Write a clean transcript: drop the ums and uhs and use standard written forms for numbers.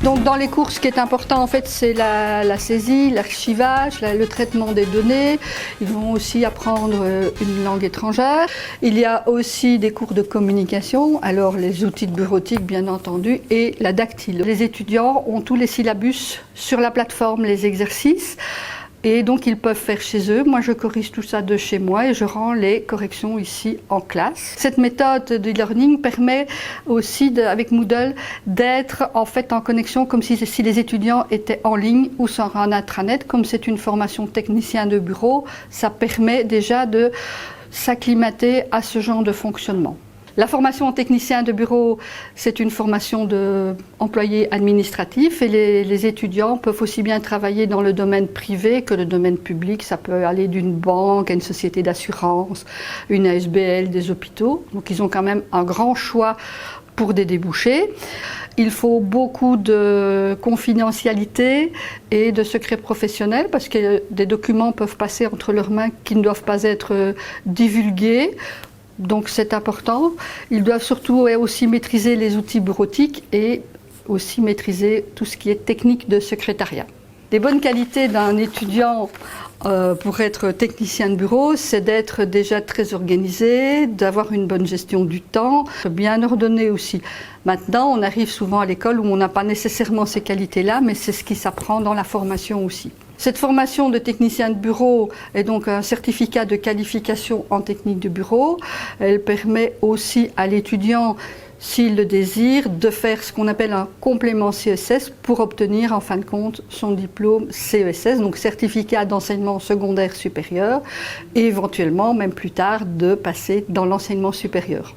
Donc dans les cours, ce qui est important en fait, c'est la saisie, l'archivage, le traitement des données. Ils vont aussi apprendre une langue étrangère. Il y a aussi des cours de communication, alors les outils de bureautique bien entendu et la dactyle. Les étudiants ont tous les syllabus sur la plateforme, les exercices. Et donc ils peuvent faire chez eux. Moi je corrige tout ça de chez moi et je rends les corrections ici en classe. Cette méthode de e-learning permet aussi avec Moodle d'être en fait en connexion comme si les étudiants étaient en ligne ou sur un intranet. Comme c'est une formation technicien de bureau, ça permet déjà de s'acclimater à ce genre de fonctionnement. La formation en technicien de bureau, c'est une formation d'employé administratif et les étudiants peuvent aussi bien travailler dans le domaine privé que le domaine public. Ça peut aller d'une banque à une société d'assurance, une ASBL, des hôpitaux. Donc ils ont quand même un grand choix pour des débouchés. Il faut beaucoup de confidentialité et de secret professionnel parce que des documents peuvent passer entre leurs mains qui ne doivent pas être divulgués. Donc c'est important. Ils doivent surtout aussi maîtriser les outils bureautiques et aussi maîtriser tout ce qui est technique de secrétariat. Les bonnes qualités d'un étudiant pour être technicien de bureau, c'est d'être déjà très organisé, d'avoir une bonne gestion du temps, bien ordonné aussi. Maintenant, on arrive souvent à l'école où on n'a pas nécessairement ces qualités-là, mais c'est ce qui s'apprend dans la formation aussi. Cette formation de technicien de bureau est donc un certificat de qualification en technique de bureau. Elle permet aussi à l'étudiant, s'il le désire, de faire ce qu'on appelle un complément CESS pour obtenir en fin de compte son diplôme CESS, donc certificat d'enseignement secondaire supérieur, et éventuellement, même plus tard, de passer dans l'enseignement supérieur.